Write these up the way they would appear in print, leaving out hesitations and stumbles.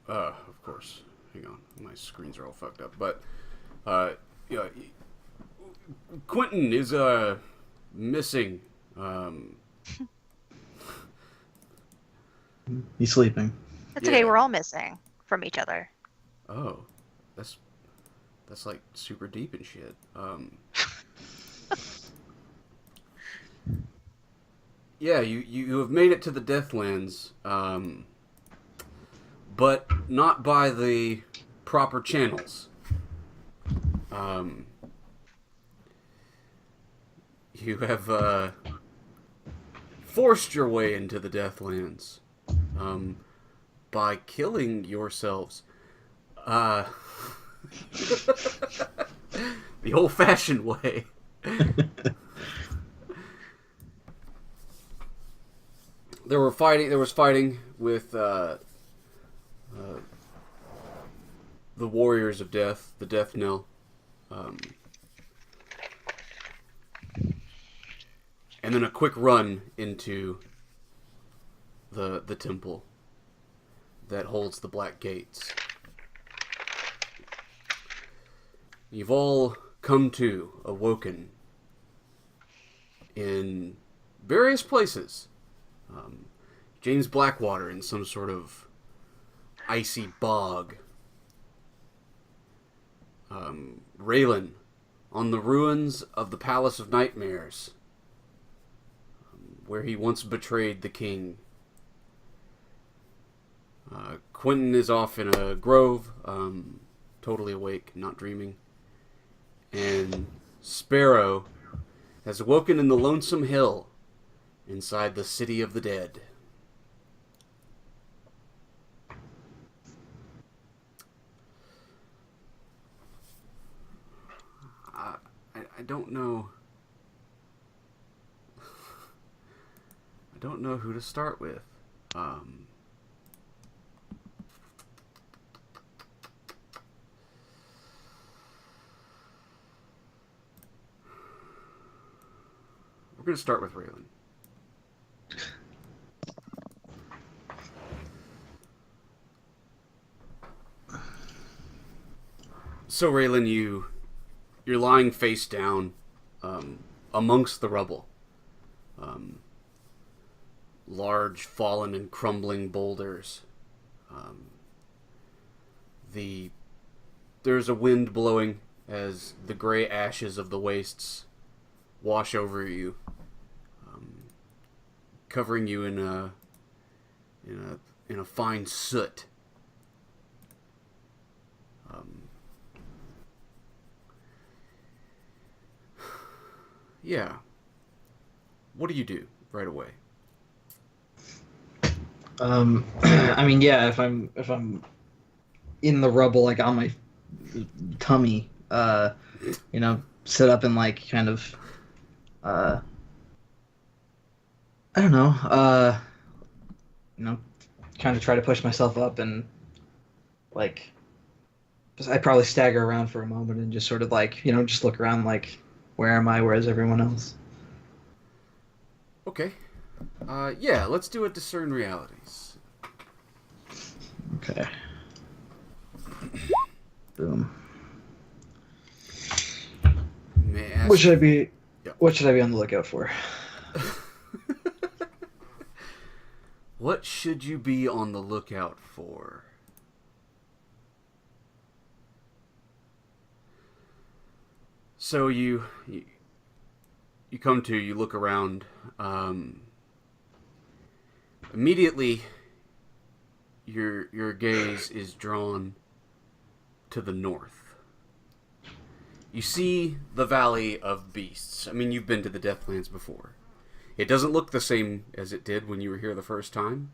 Of course. Hang on, my screens are all fucked up. But, yeah, Quinton is missing. He's sleeping. It's okay, Yeah. we're all missing from each other. Oh, that's like super deep and shit. Yeah, you have made it to the Deathlands, but not by the proper channels. You have forced your way into the Deathlands by killing yourselves. Uh, the old-fashioned way. There was fighting with the Warriors of Death, the Death Knell. And then a quick run into the temple that holds the Black Gates. You've all come to, awoken, in various places. James Blackwater in some sort of icy bog. Raylan on the ruins of the Palace of Nightmares, where he once betrayed the king. Quinton is off in a grove, totally awake, not dreaming. And Sparrow has awoken in the Lonesome Hill, inside the City of the Dead. I don't know. I don't know who to start with. We're going to start with Raylan. So Raylan, you're lying face down amongst the rubble. Large fallen and crumbling boulders. There's a wind blowing as the gray ashes of the wastes wash over you, covering you in a fine soot. Yeah. What do you do right away? I mean, yeah, if I'm in the rubble, like on my tummy, sit up and like kind of, I don't know, kind of try to push myself up and like, I probably stagger around for a moment and just sort of like, just look around like, where am I? Where is everyone else? Okay. Yeah, let's do a discern realities. Okay. Boom. May I ask... What should I be? Yeah. What should I be on the lookout for? What should you be on the lookout for? So you come to, you look around. Immediately, your gaze is drawn to the north. You see the Valley of Beasts. I mean, you've been to the Deathlands before. It doesn't look the same as it did when you were here the first time.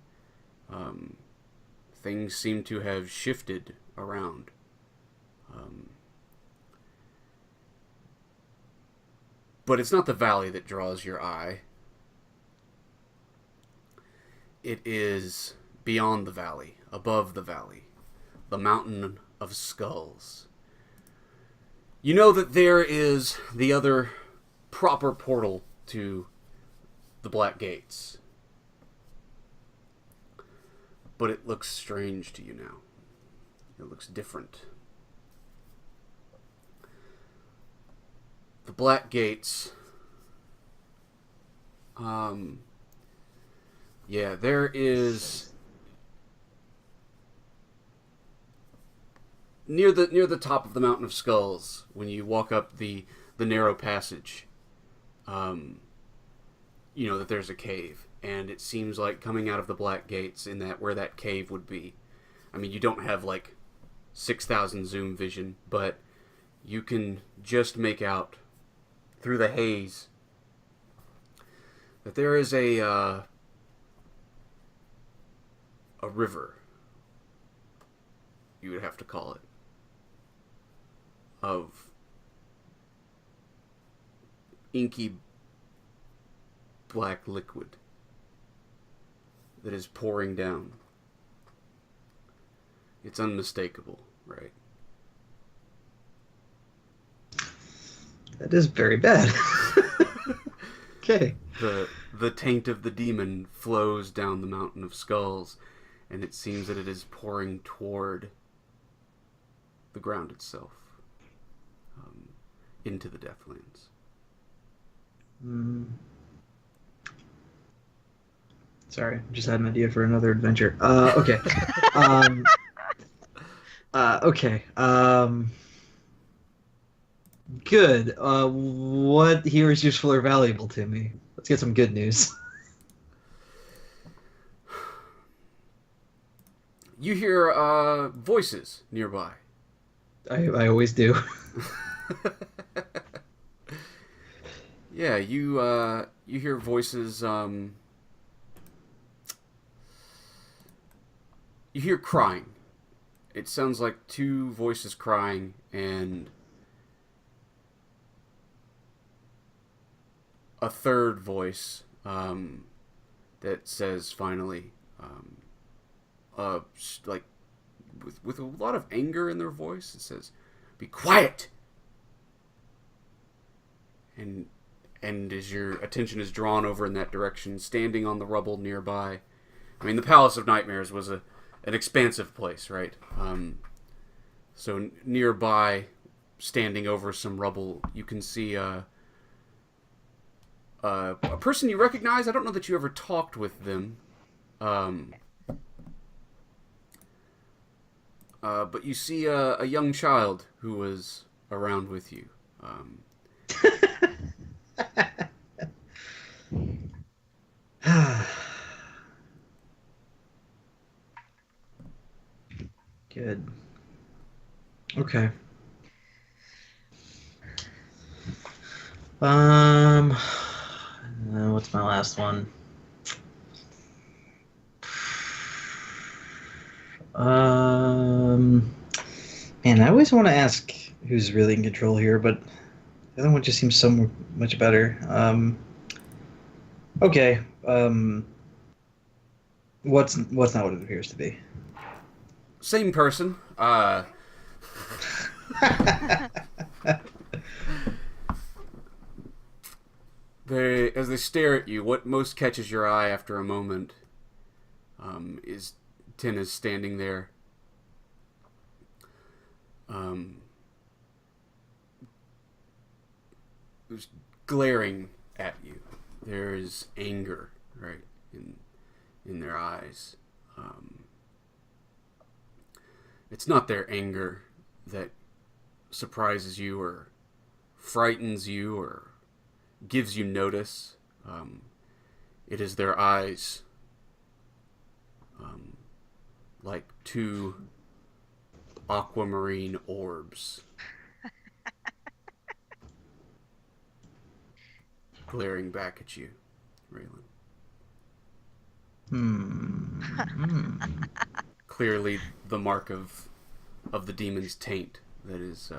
Things seem to have shifted around. But it's not the valley that draws your eye. It is beyond the valley, above the valley, the mountain of skulls. You know that there is the other proper portal to the Black Gates. But it looks strange to you now. It looks different. The Black Gates. Yeah, there is near the top of the Mountain of Skulls when you walk up the narrow passage. You know that there's a cave, and it seems like coming out of the Black Gates in that where that cave would be. I mean, you don't have like 6,000 zoom vision, but you can just make out through the haze that there is a river, you would have to call it, of inky black liquid that is pouring down. It's unmistakable, right? That is very bad. Okay. The taint of the demon flows down the Mountain of Skulls, and it seems that it is pouring toward the ground itself, into the Deathlands. Sorry, just had an idea for another adventure. Okay. Okay. Good. What here is useful or valuable to me? Let's get some good news. You hear voices nearby. I always do. Yeah, you hear voices. You hear crying. It sounds like two voices crying, and a third voice that says finally, like with a lot of anger in their voice, it says, "Be quiet." And as your attention is drawn over in that direction, standing on the rubble nearby, I mean, the Palace of Nightmares was an expansive place, right? So nearby, standing over some rubble, you can see a person you recognize. I don't know that you ever talked with them, but you see a young child who was around with you. Good. Okay. What's my last one? Man, I always want to ask who's really in control here, but the other one just seems so much better. Okay. What's not what it appears to be? Same person. As they stare at you, what most catches your eye after a moment is Tinna's standing there. Just glaring at you. There is anger, right, in their eyes. It's not their anger that surprises you or frightens you or gives you notice. It is their eyes, like two aquamarine orbs, glaring back at you, Raylan. Clearly the mark of the demon's taint that is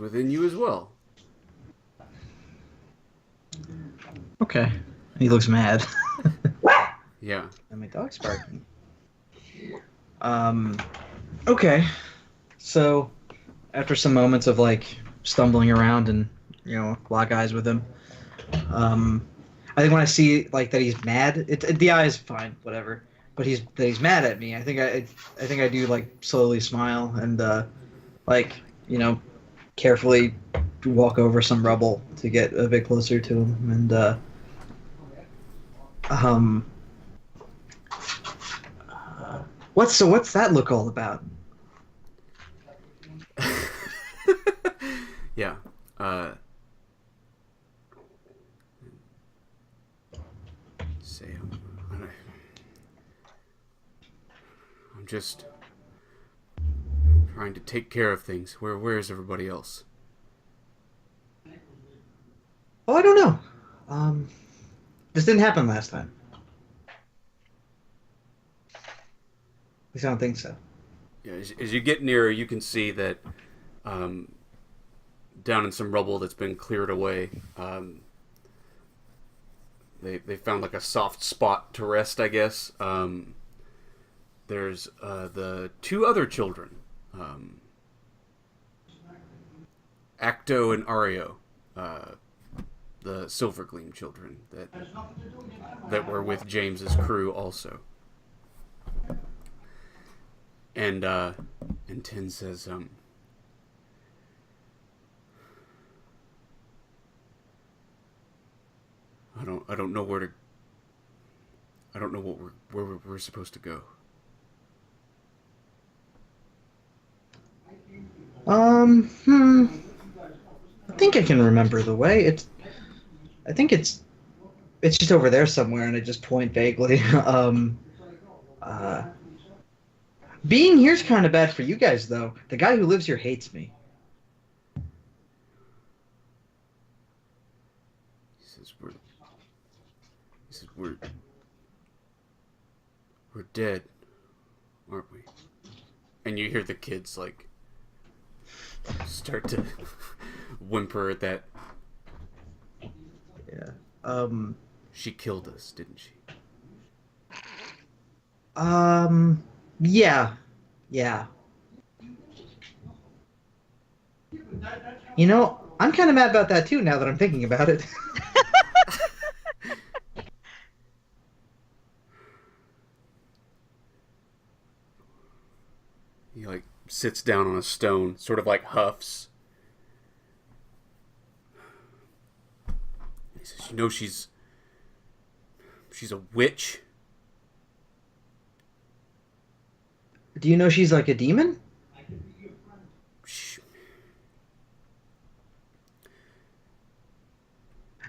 within you as well. Okay. He looks mad. Yeah. And my dog's barking. Okay. So, after some moments of, like, stumbling around and, lock eyes with him, I think when I see, like, that he's mad, the eye is fine, whatever. but he's mad at me. I think I do like slowly smile and like carefully walk over some rubble to get a bit closer to him and um what's that look all about? Yeah. I'm just trying to take care of things. Where is everybody else? Oh, I don't know. This didn't happen last time. At least I don't think so. Yeah, as you get nearer, you can see that down in some rubble that's been cleared away, they found like a soft spot to rest, I guess. There's the two other children, Acto and Ario, the Silver Gleam children that were with James's crew also. And Tin says, I don't know where we're supposed to go. I think I can remember the way. I think it's just over there somewhere, and I just point vaguely. Being here's kind of bad for you guys, though. The guy who lives here hates me. He says we're dead, aren't we? And you hear the kids like start to whimper at that. Yeah. She killed us, didn't she? Yeah. Yeah. I'm kind of mad about that too now that I'm thinking about it. He like sits down on a stone, sort of like huffs. He says, she's a witch. Do you know she's like a demon?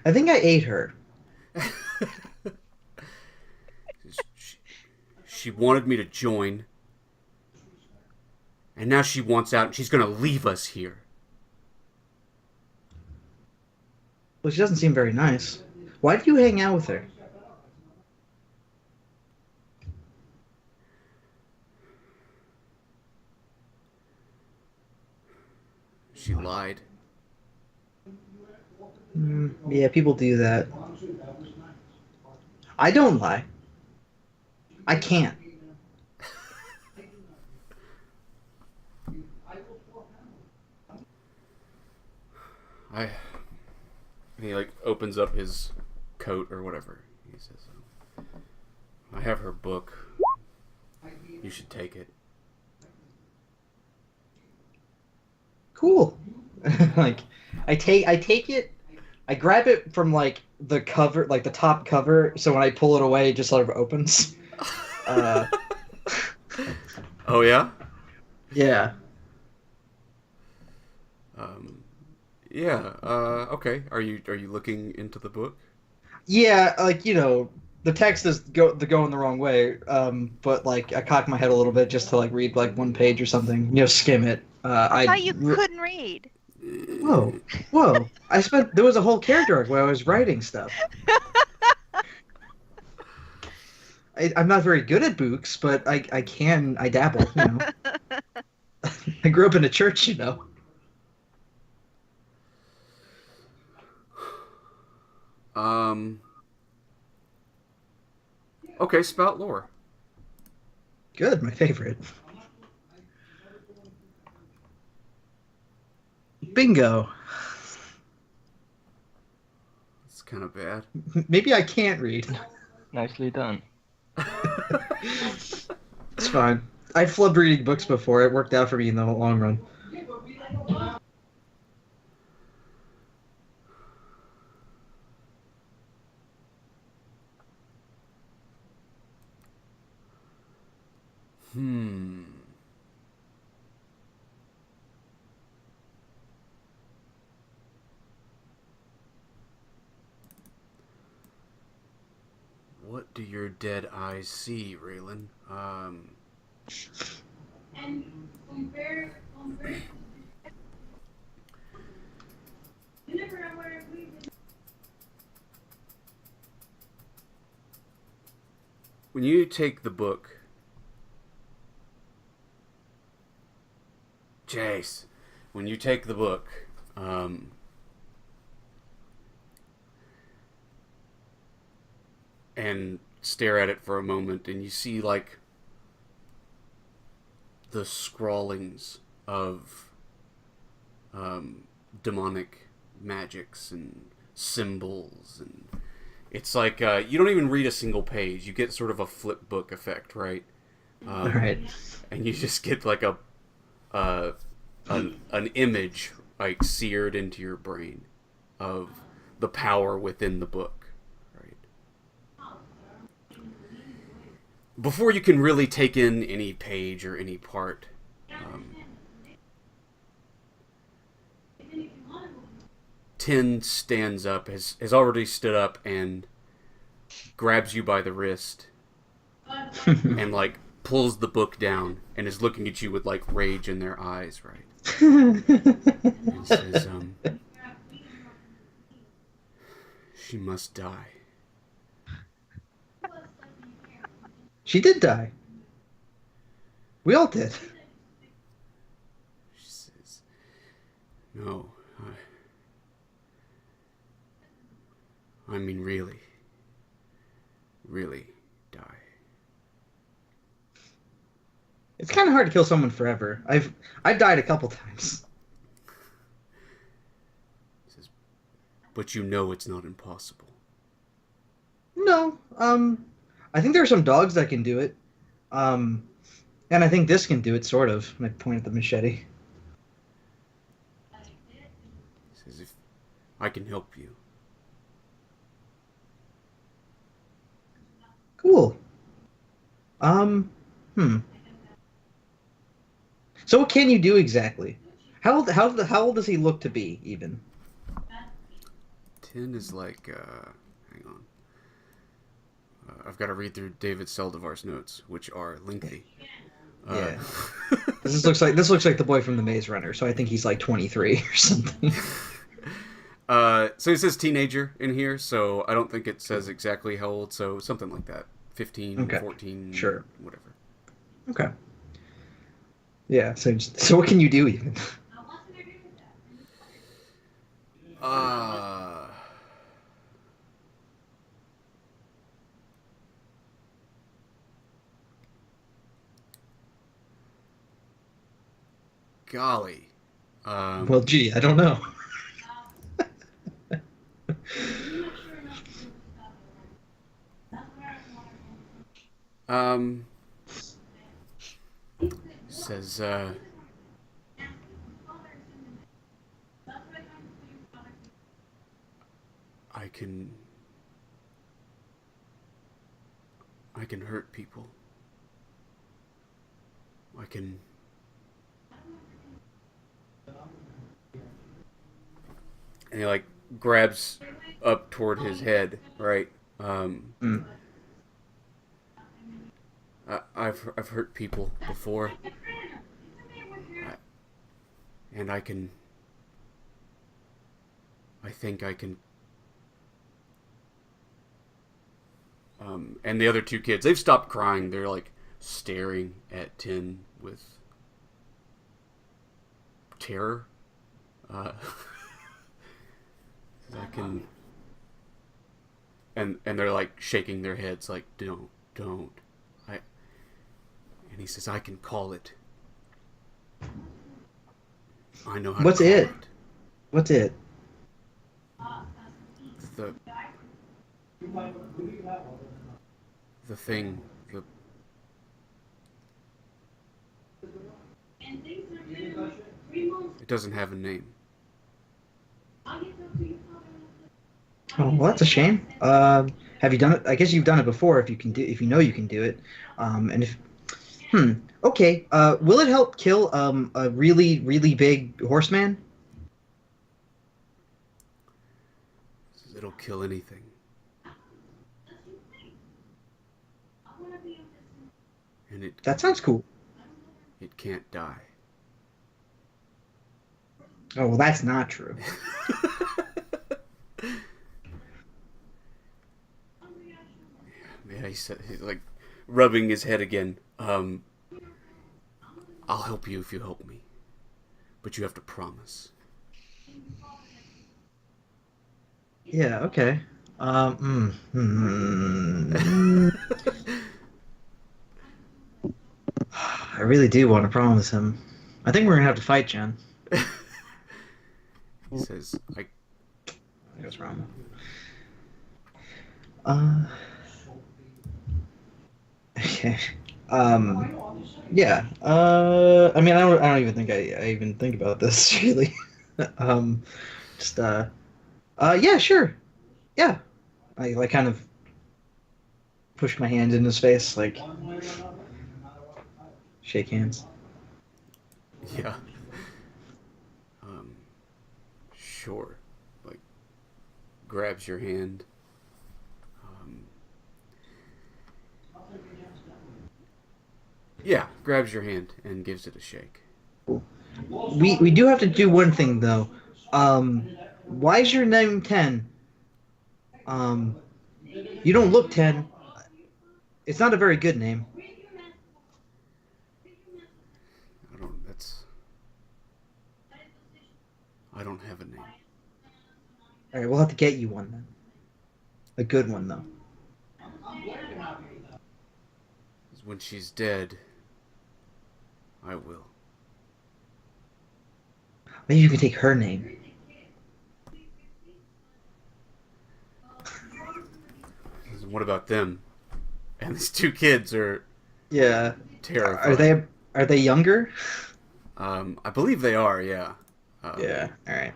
I think I ate her. She wanted me to join. And now she wants out and she's going to leave us here. Well, she doesn't seem very nice. Why do you hang out with her? She lied. Yeah, people do that. I don't lie. I can't. He like opens up his coat or whatever. He says, I have her book. You should take it. Cool. Like, I take it, I grab it from like the cover, like the top cover, so when I pull it away, it just sort of opens. Oh yeah? Yeah. Yeah. Okay. Are you looking into the book? Yeah, like the text is going the wrong way. But like I cock my head a little bit just to like read like one page or something. Skim it. I thought you couldn't read. Whoa. There was a whole character arc where I was writing stuff. I'm not very good at books, but I dabble. I grew up in a church, Okay, spout lore. Good, my favorite. Bingo. It's kind of bad. Maybe I can't read. Nicely done. It's fine. I flubbed reading books before. It worked out for me in the long run. What do your dead eyes see, Raylan? When you take the book, Chase, when you take the book, and stare at it for a moment, and you see like the scrawlings of demonic magics and symbols, and it's like you don't even read a single page. You get sort of a flip book effect, right? All right. And you just get like an image like seared into your brain of the power within the book, right? Before you can really take in any page or any part, Tin stands up, has already stood up, and grabs you by the wrist and like pulls the book down and is looking at you with like rage in their eyes, right? And says, she must die. She did die. We all did. She says, no, I mean really die. It's kind of hard to kill someone forever. I've died a couple times. He says, but you know it's not impossible. No, I think there are some dogs that can do it. And I think this can do it, sort of. And I point at the machete. He says, if I can help you. Cool. So what can you do exactly? How old does he look to be, even? Tin is like, hang on. I've got to read through David Seldivar's notes, which are lengthy. Yeah. This looks like the boy from the Maze Runner, so I think he's like 23 or something. So it says teenager in here, so I don't think it says exactly how old, so something like that. 15, Okay. 14, Sure. Whatever. Okay. Yeah, so what can you do, even? Golly. Well, gee, I don't know. Says, I can hurt people. I can... And he, like, grabs up toward his head, right? I've hurt people before. And I think I can... and the other two kids, they've stopped crying. They're, like, staring at Tin with terror. I can... And they're, like, shaking their heads, like, don't. And he says, I can call it. I know how What's to call it? What's it? The thing, It doesn't have a name. Oh, well, that's a shame. Have you done it? I guess you've done it before. If you know you can do it, and if, okay. Will it help kill a really really big horseman? It'll kill anything. And That sounds cool. it can't die. Oh, well, that's not true. Yeah, he's like rubbing his head again. I'll help you if you help me, but you have to promise. Yeah. Okay. I really do want to promise him. I think we're gonna have to fight, Jen. He says, "I." What's wrong? Okay. Yeah. I mean, I don't even think I even think about this really. Just yeah, sure. Yeah. I like kind of push my hand in his face, like shake hands. Yeah. Sure. Like, grabs your hand. Yeah, grabs your hand and gives it a shake. We do have to do one thing though. Why is your name 10? You don't look 10. It's not a very good name. I don't have a name. All right, we'll have to get you one then. A good one though. When she's dead, I will. Maybe you can take her name. What about them? And these two kids are terrified. Are they younger? I believe they are. Yeah. Yeah. All right.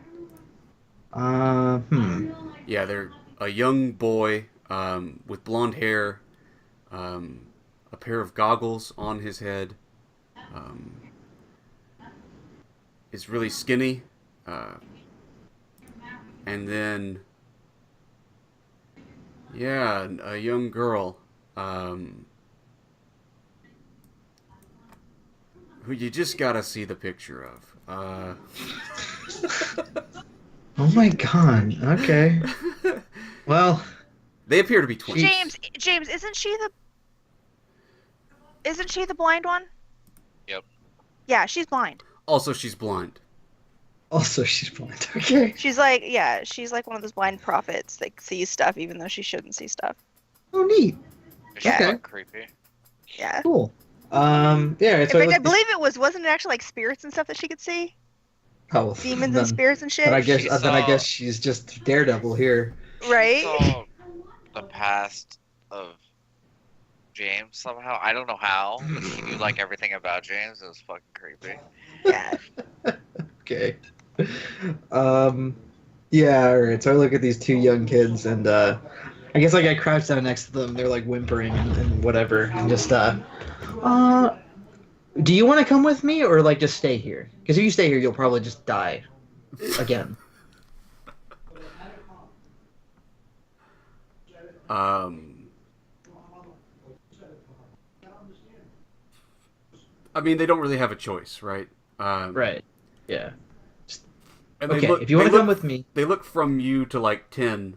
Yeah, they're a young boy with blonde hair, a pair of goggles on his head. Is really skinny, and then a young girl who you just gotta see the picture of. Oh my god. Okay. Well, they appear to be twins. James, isn't she the blind one? Yep. Yeah, she's blind. Also, she's blind. Okay. She's like one of those blind prophets that sees stuff even though she shouldn't see stuff. Oh, neat. She's Okay. like creepy. Yeah. Cool. Yeah. In fact, I believe wasn't it actually like spirits and stuff that she could see? Oh, Demons and spirits and shit. But I guess she's just Daredevil here. Right? She saw the past of James somehow. I don't know how, but she knew like everything about James. It was fucking creepy. Yeah. Okay. Yeah, alright. So I look at these two young kids and I guess like I crouch down next to them, they're like whimpering and whatever, and just do you want to come with me or like just stay here? Because if you stay here, you'll probably just die again. I mean, they don't really have a choice, right? Right. Yeah. And okay, if you want to come with me. They look from you to like 10,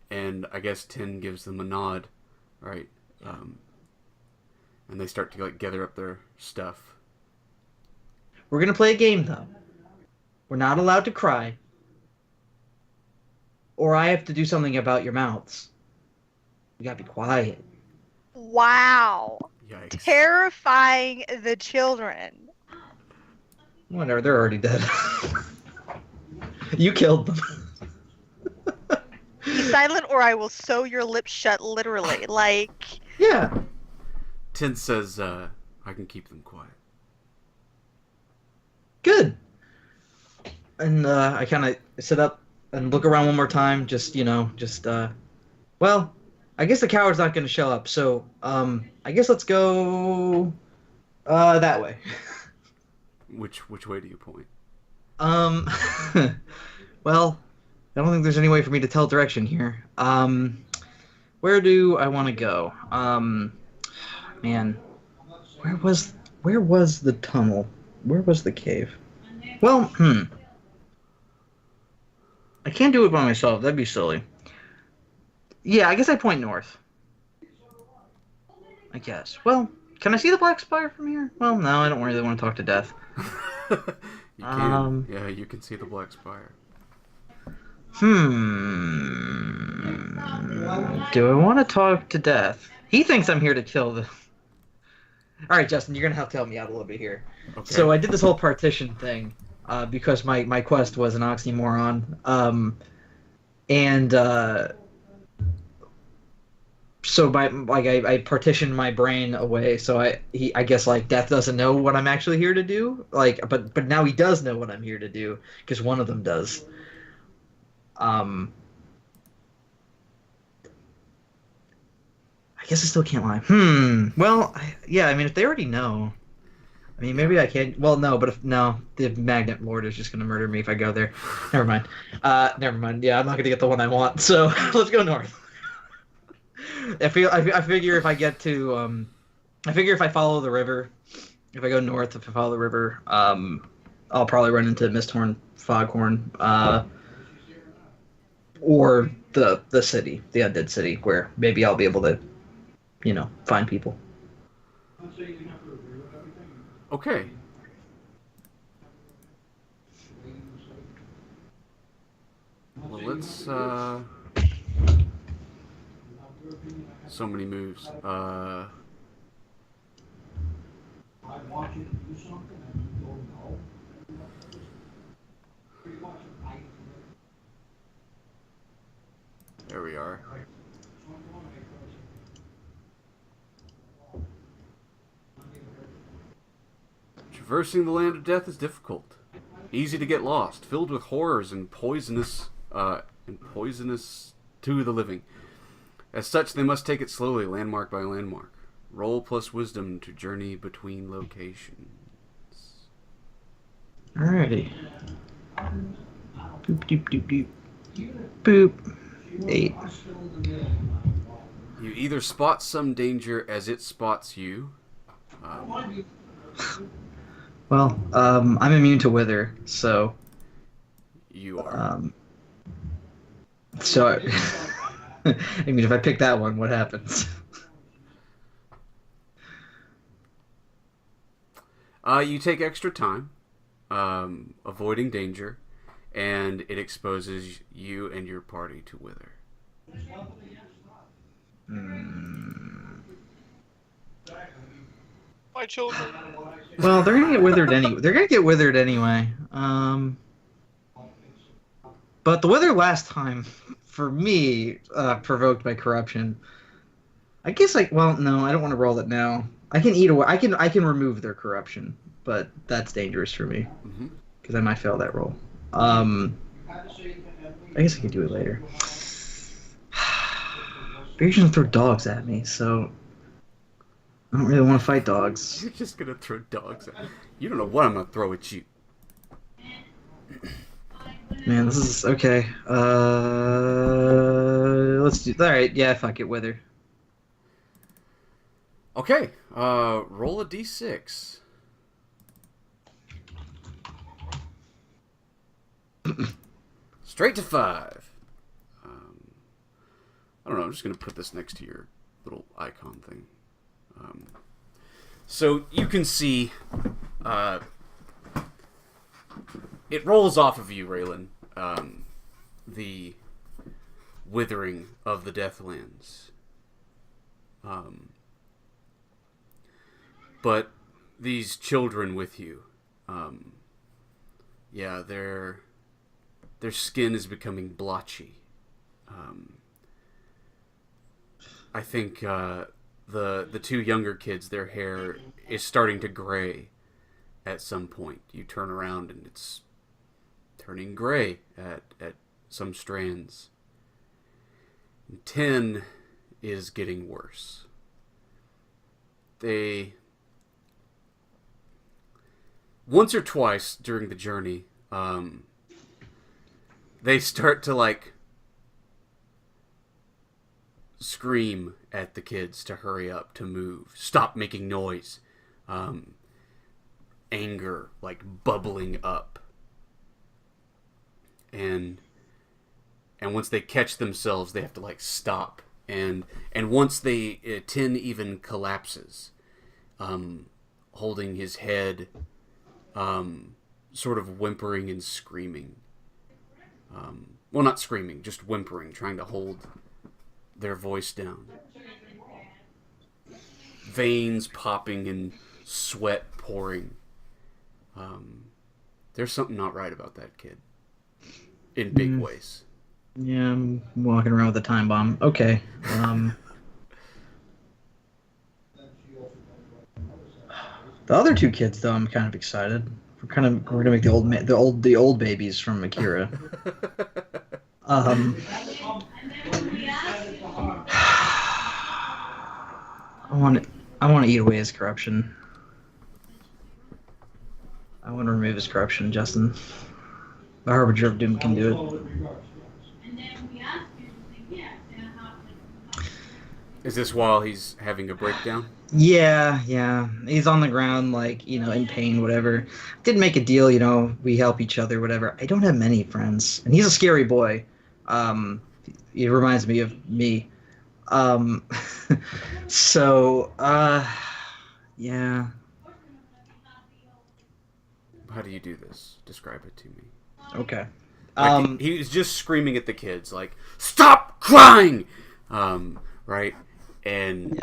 and I guess 10 gives them a nod, right? And they start to like gather up their stuff. We're gonna play a game though. We're not allowed to cry. Or I have to do something about your mouths. You gotta be quiet. Wow. Yikes. Terrifying the children. Whatever, they're already dead. You killed them. Be silent or I will sew your lips shut, literally. Like... Yeah. 10 says, I can keep them quiet. Good. And I kind of sit up and look around one more time. Well, I guess the coward's not going to show up. So I guess let's go that way. Which way do you point? Um, well, I don't think there's any way for me to tell direction here. Where do I want to go? Man, where was the tunnel? Where was the cave? Well, I can't do it by myself. That'd be silly. Yeah, I guess I point north. I guess. Well, can I see the Black Spire from here? Well, no, I don't really want to talk to Death. You can. Yeah, you can see the Black Spire. Do I want to talk to Death? He thinks I'm here to kill the... Alright, Justin, you're going to have to help me out a little bit here. Okay. So I did this whole partition thing because my quest was an oxymoron. So I partitioned my brain away, so I guess like Death doesn't know what I'm actually here to do. But now he does know what I'm here to do because one of them does. I guess I still can't lie. Well, I mean, if they already know, I mean, maybe I can. Well, no, but the Magnet Lord is just gonna murder me if I go there. Never mind. Never mind. Yeah, I'm not gonna get the one I want. So let's go north. I figure if I get to, I figure if I follow the river, if I go north, if I follow the river, I'll probably run into Misthorn, Foghorn, or the city, the undead city, where maybe I'll be able to, find people. Okay. Well, let's, so many moves. There we are. Traversing the land of death is difficult. Easy to get lost, filled with horrors and poisonous to the living. As such, they must take it slowly, landmark by landmark. Roll plus wisdom to journey between locations. Alrighty. Boop, doop, doop, doop. Boop. 8. You either spot some danger as it spots you. Well, I'm immune to wither, so... You are. So... I mean, if I pick that one, what happens? You take extra time, avoiding danger, and it exposes you and your party to wither. My children. Well, they're gonna get withered anyway. But the wither last time, for me, provoked by corruption. I guess well, no, I don't want to roll it now. I can eat away. I can remove their corruption, but that's dangerous for me because I might fail that roll. I guess I can do it later. Bear's gonna throw dogs at me, so I don't really want to fight dogs. You're just gonna throw dogs at me. You don't know what I'm gonna throw at you. Man, this is okay. Let's do. All right, yeah, fuck it, wither. Okay, roll a d6. Straight to 5. I don't know, I'm just going to put this next to your little icon thing. So you can see it rolls off of you, Raylan, the withering of the Deathlands. But these children with you, yeah, their skin is becoming blotchy. I think the two younger kids, their hair is starting to gray, at some point. You turn around and it's turning gray at some strands. 10 is getting worse. They... Once or twice during the journey, they start to, like, scream at the kids to hurry up, to move, stop making noise. Anger, like, bubbling up. And once they catch themselves, they have to, like, stop. And once they... 10 even collapses, holding his head, sort of whimpering and screaming. Well, not screaming, just whimpering, trying to hold their voice down. Veins popping and sweat pouring. There's something not right about that kid. In big ways. Yeah, I'm walking around with a time bomb. Okay. The other two kids, though, I'm kind of excited. We're gonna make the old babies from Akira. I want to eat away his corruption. I want to remove his corruption, Justin. The Harbinger of Doom can do it. Is this while he's having a breakdown? Yeah. He's on the ground, like, in pain, whatever. Didn't make a deal, we help each other, whatever. I don't have many friends. And he's a scary boy. It reminds me of me. So, yeah. How do you do this? Describe it to me. Okay. Like, he was just screaming at the kids, like, stop crying! Right? And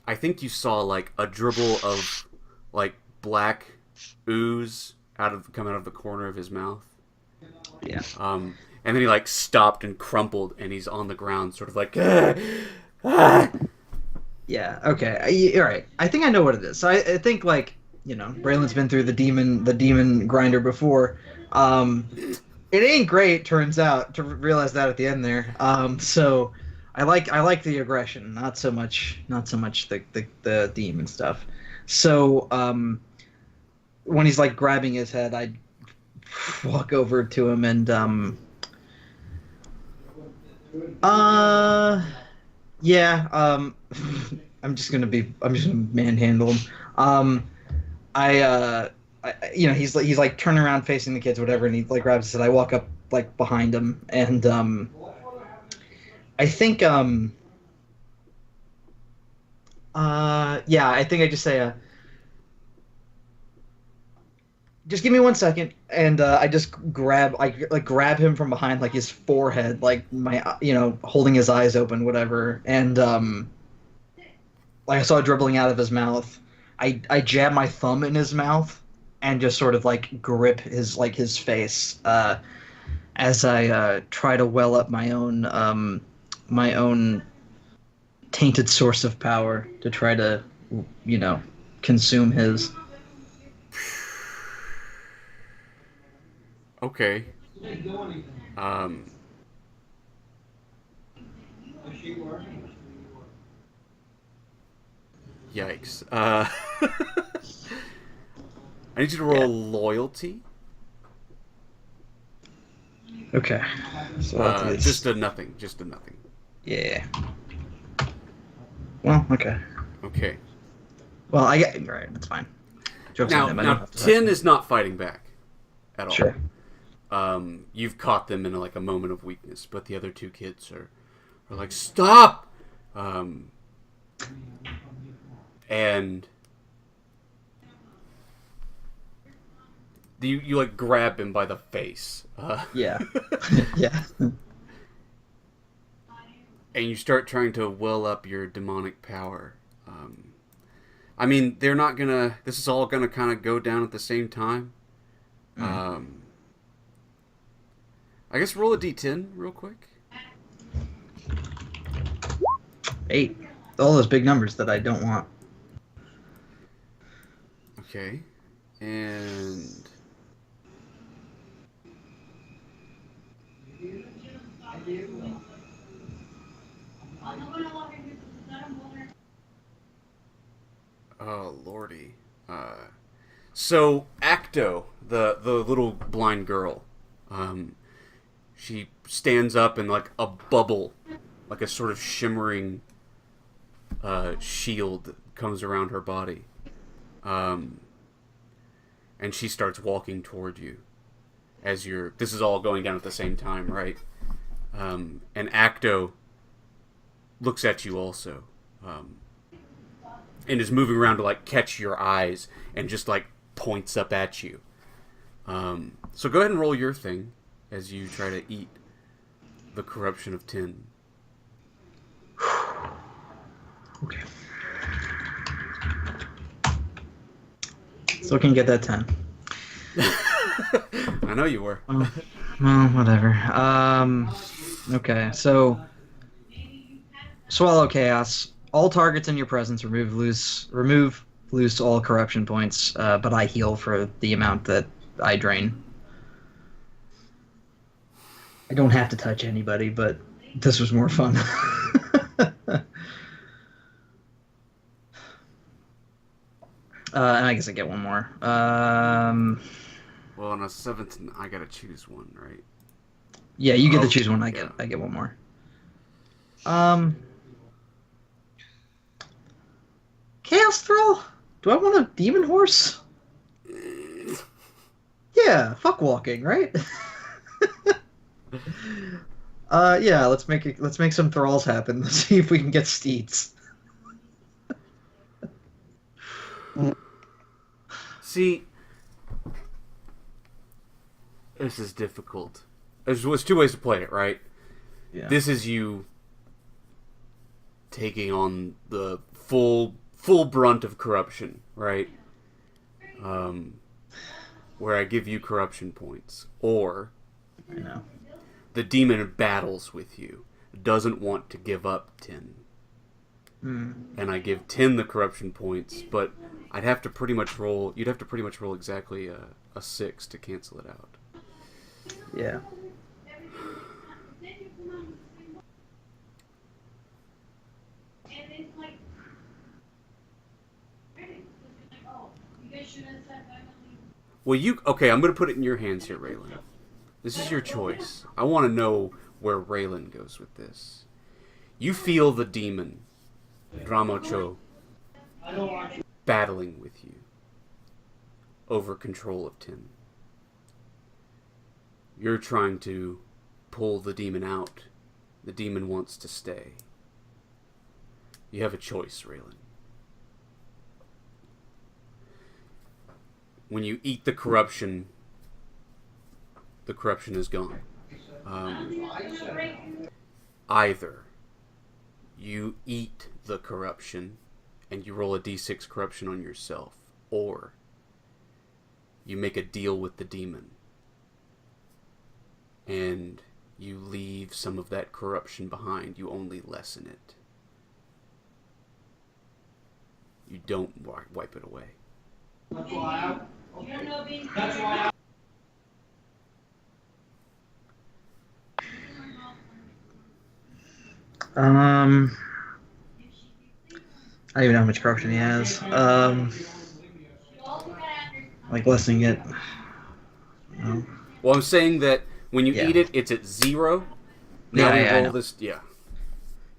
I think you saw, like, a dribble of, like, black ooze come out of the corner of his mouth. Yeah. And then he, like, stopped and crumpled, and he's on the ground, sort of like, ah. Yeah, okay. All right. I think I know what it is. So I think, like, Raylan's been through the demon grinder before. It ain't great, turns out, to realize that at the end there. So I like the aggression, not so much the demon stuff. So when he's, like, grabbing his head, I'd walk over to him and I'm just gonna manhandle him. He's like turning around facing the kids, whatever, and he, like, grabs his head. I walk up, like, behind him, and I think I think I just say just give me 1 second, and I just grab him from behind, like, his forehead, like, holding his eyes open, whatever, and like, I saw it dribbling out of his mouth. I jab my thumb in his mouth and just sort of, like, grip his face as I try to well up my own tainted source of power to try to consume his. Okay. Yikes. I need you to roll loyalty. Okay. So just a nothing. Yeah. Well, okay. Okay. Well, alright, that's fine. Joke's on him, I don't Now have to 10 is not fighting back at all. Sure. You've caught them in, like, a moment of weakness, but the other two kids are like, stop! And you like grab him by the face. Yeah. Yeah. And you start trying to well up your demonic power. I mean, they're not gonna... This is all gonna kind of go down at the same time. I guess roll a d10 real quick. 8. All those big numbers that I don't want. Okay. And oh lordy. So Acto, the little blind girl, she stands up and like a bubble, like a sort of shimmering shield comes around her body. And she starts walking toward you as this is all going down at the same time, right? And Acto looks at you also, and is moving around to like catch your eyes and just like points up at you. So go ahead and roll your thing as you try to eat the corruption of tin. Okay. Still can get that 10. I know you were. Well, whatever. Okay, so swallow chaos. All targets in your presence remove loose all corruption points, but I heal for the amount that I drain. I don't have to touch anybody, but this was more fun. And I guess I get one more. Well, on a 7th, I gotta choose one, right? Yeah, you get to choose one. I get one more. Chaos Thrall? Do I want a demon horse? Yeah, fuck walking, right? Yeah, let's make some thralls happen. Let's see if we can get steeds. See, this is difficult. There's two ways to play it, right? Yeah. This is you taking on the full brunt of corruption, right? Where I give you corruption points. Or I know. the demon battles with you, doesn't want to give up 10. And I give 10 the corruption points, but you'd have to pretty much roll exactly a 6 to cancel it out. Yeah. Well, okay, I'm going to put it in your hands here, Raylan. This is your choice. I want to know where Raylan goes with this. You feel the demon, Dramocho, battling with you over control of Tim. You're trying to pull the demon out. The demon wants to stay. You have a choice, Raylan. When you eat the corruption is gone. Either you eat the corruption and you roll a d6 corruption on yourself, or you make a deal with the demon and you leave some of that corruption behind. You only lessen it. You don't wipe it away. That's why I don't even know how much corruption he has. Like lessening it. No. Well, I'm saying that when you eat it, it's at 0. Now we roll this. Yeah.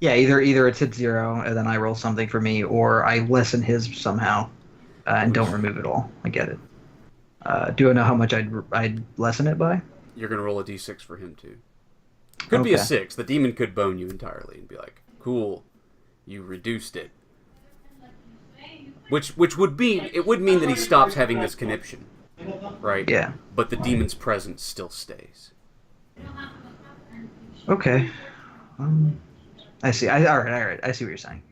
Yeah, either it's at 0 and then I roll something for me, or I lessen his somehow and don't remove it all. I get it. Do I know how much I'd lessen it by? You're gonna roll a d6 for him too. Could be a 6. The demon could bone you entirely and be like, "Cool, you reduced it." Which would mean that he stops having this conniption, right? Yeah. But the demon's presence still stays. Okay. I see. All right. I see what you're saying.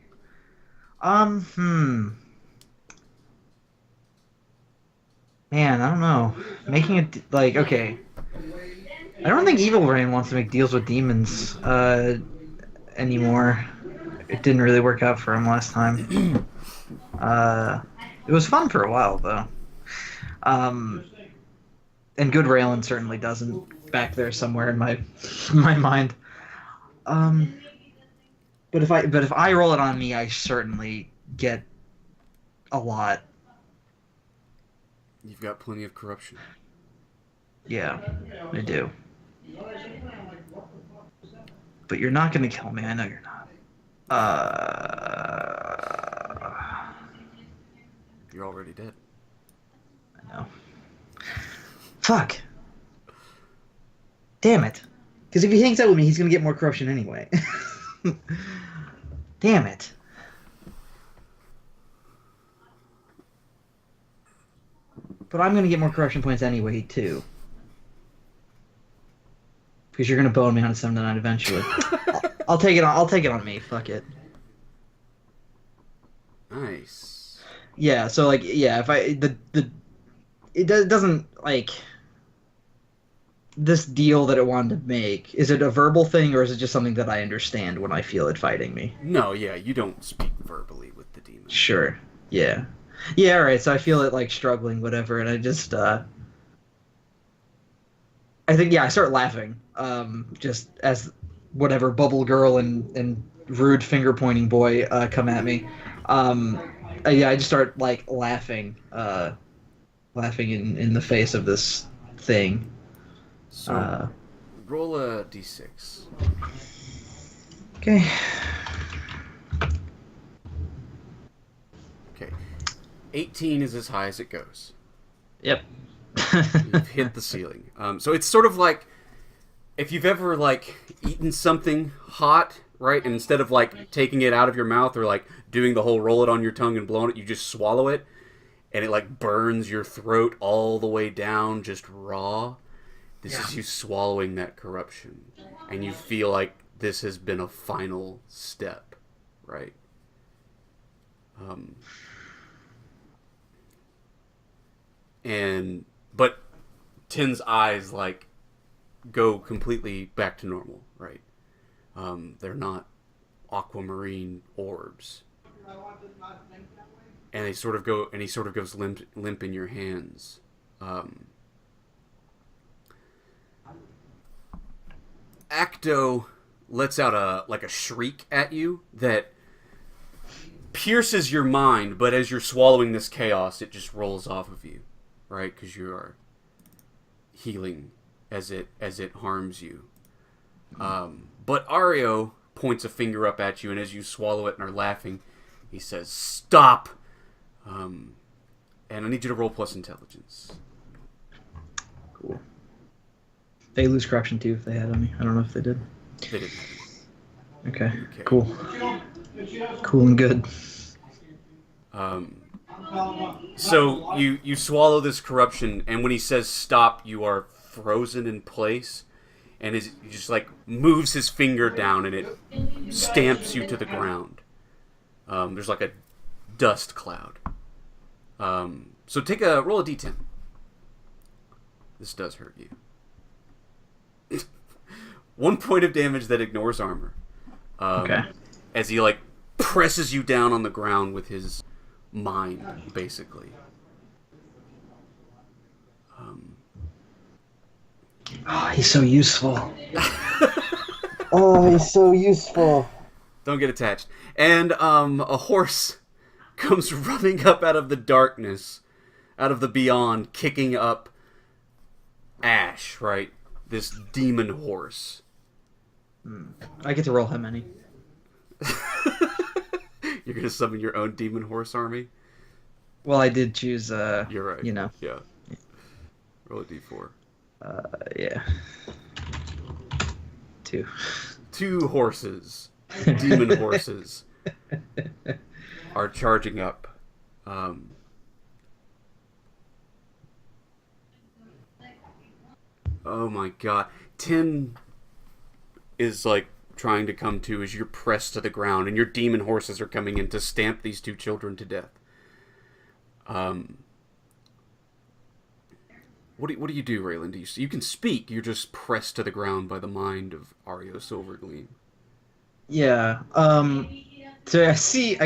Man, I don't know. Making it like okay. I don't think Evil Rain wants to make deals with demons anymore. It didn't really work out for him last time. It was fun for a while though. And good Raylan certainly doesn't back there somewhere in my mind. Um, but if I roll it on me, I certainly get a lot. You've got plenty of corruption. Yeah, I do. But you're not gonna kill me. I know you're not. You're already dead. I know. Fuck. Damn it. Because if he hangs out with me, he's gonna get more corruption anyway. Damn it. But I'm gonna get more corruption points anyway, too. Because you're gonna bone me on some tonight eventually. I'll take it on. I'll take it on me. Fuck it. Nice. Yeah. So like, yeah. If I it doesn't like this deal that it wanted to make. Is it a verbal thing or is it just something that I understand when I feel it fighting me? No, yeah, you don't speak verbally with the demon. Sure. Yeah. Yeah. All right. So I feel it like struggling, whatever, and I just I think I start laughing. Just as whatever bubble girl and rude finger pointing boy come at me. I just start like laughing, laughing in the face of this thing. So, roll a d6. Okay. Okay. 18 is as high as it goes. Yep. You've hit the ceiling. So it's sort of like if you've ever like eaten something hot, right? And instead of like taking it out of your mouth or like doing the whole roll it on your tongue and blowing it, you just swallow it, and it like burns your throat all the way down, just raw. This is you swallowing that corruption, and you feel like this has been a final step, right? But Tin's eyes like go completely back to normal, right? They're not aquamarine orbs, and they sort of go, and he sort of goes limp in your hands. Acto lets out a shriek at you that pierces your mind, but as you're swallowing this chaos, it just rolls off of you, right? Because you are healing as it harms you. But Ario points a finger up at you, and as you swallow it and are laughing, he says, "Stop!" And I need you to roll plus intelligence. Cool. They lose corruption too if they had on me. I don't know if they did. They didn't. Okay. Cool. Cool and good. So you swallow this corruption, and when he says stop, you are frozen in place, and he just like moves his finger down, and it stamps you to the ground. There's like a dust cloud. So roll a d10. This does hurt you. 1 point of damage that ignores armor. Okay. As he like presses you down on the ground with his mind, basically. Oh, he's so useful. Oh, he's so useful. Don't get attached. And a horse comes running up out of the darkness, out of the beyond, kicking up Ash, right? This demon horse. I get to roll how many? You're going to summon your own demon horse army? Well, I did choose, You're right. you know. Yeah. Roll a d4. Yeah. 2. 2 horses, demon horses, are charging up. Oh my god. Tin is like trying to come to as you're pressed to the ground, and your demon horses are coming in to stamp these 2 children to death. What do you do, Raylan? You can speak. You're just pressed to the ground by the mind of Ario Silvergleam. Yeah. So I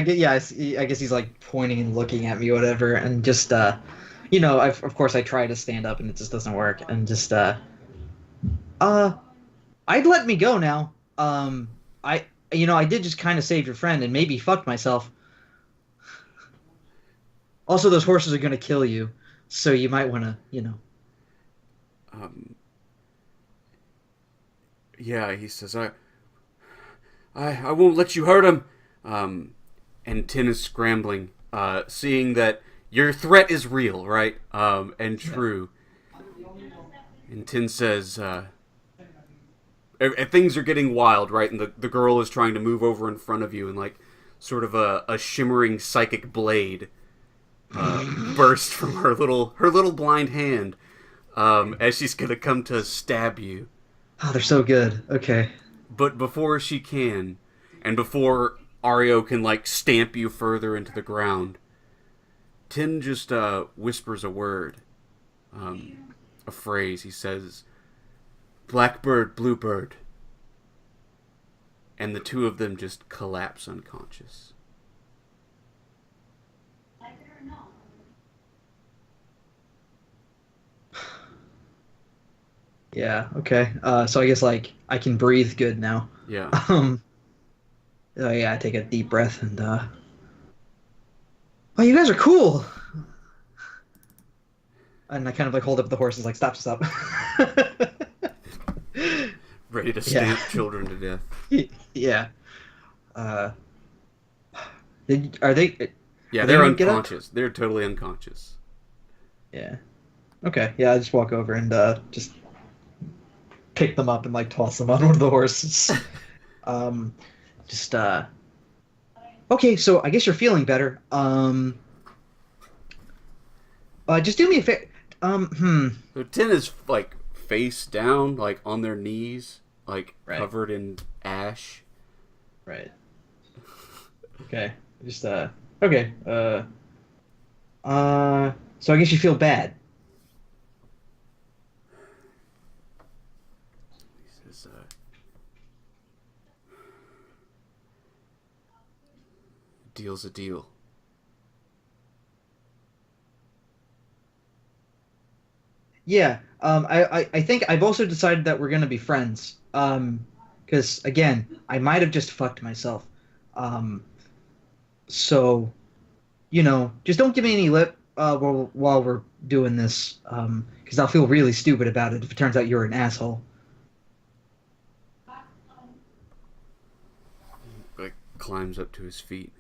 guess he's like pointing and looking at me, whatever, and just Of course I try to stand up and it just doesn't work, and just I'd let me go now. I did just kind of save your friend and maybe fucked myself. Also, those horses are gonna kill you, so you might want to. Um, yeah, he says, I won't let you hurt him. And Tin is scrambling, seeing that your threat is real, right? And true. And Tin says, things are getting wild, right? And the girl is trying to move over in front of you, and like sort of a shimmering psychic blade burst from her little blind hand, as she's gonna come to stab you. Oh, they're so good. Okay. But before she can, and before Ario can like stamp you further into the ground, Tin just whispers a word, a phrase. He says, "Blackbird, bluebird," and the two of them just collapse unconscious. Yeah. Okay. So I guess like I can breathe good now. Yeah. Oh yeah. I take a deep breath and oh, you guys are cool. And I kind of like hold up the horses, like stop. Ready to stamp children to death. Yeah. Are they? Yeah, are they're gonna get up? unconscious. They're totally unconscious. Yeah. Okay. Yeah. I just walk over and just pick them up and like toss them on one of the horses. Just Okay. So I guess you're feeling better. Just do me a favor. So Tin is like face down, like on their knees, like Right. covered in ash. Right. Okay. Just Okay. So I guess you feel bad. He says, "Deal's a deal." Yeah. I think I've also decided that we're gonna be friends. Because again, I might have just fucked myself. Um. So, just don't give me any lip while we're doing this. Because I'll feel really stupid about it if it turns out you're an asshole. Like climbs up to his feet.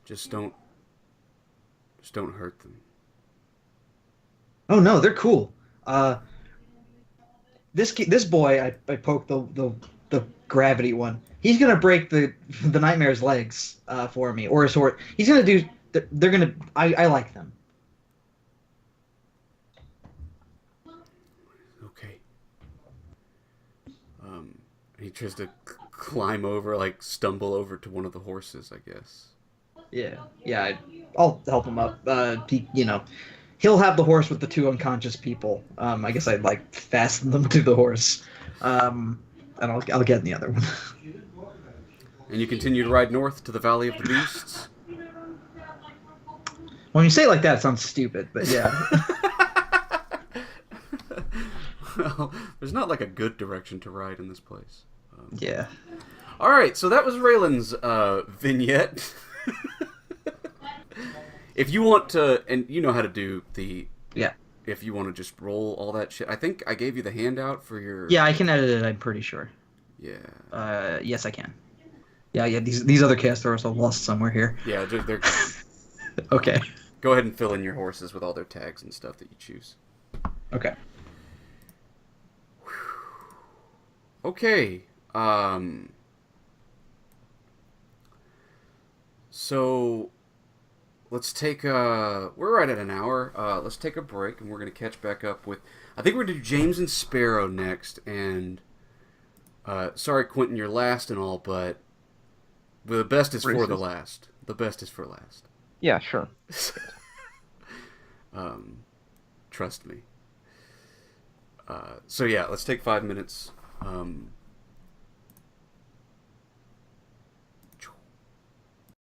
Just don't hurt them. Oh no, they're cool. This boy, I poked the gravity one. He's gonna break the nightmare's legs for me, or his horse. He's gonna do. They're gonna. I like them. Okay. He tries to climb over, like stumble over to one of the horses, I guess. Yeah. I'll help him up. He'll have the horse with the two unconscious people. I guess I'd like fasten them to the horse. And I'll get in the other one. And you continue to ride north to the Valley of the Beasts. When you say it like that, it sounds stupid, but yeah. Well, there's not like a good direction to ride in this place. Yeah. All right, so that was Raylan's vignette. If you want to, and you know how to do the... Yeah. If you want to just roll all that shit. I think I gave you the handout for your... Yeah, I can edit it, I'm pretty sure. Yeah. Yes, I can. Yeah, these other cast are also lost somewhere here. Yeah, they're... Okay. Go ahead and fill in your horses with all their tags and stuff that you choose. Okay. Okay. So... Let's take we're right at an hour. Let's take a break, and we're going to catch back up with... I think we're going to do James and Sparrow next, and... sorry, Quinton, you're last and all, but... The best is for the last. The best is for last. Yeah, sure. Trust me. So yeah, let's take 5 minutes.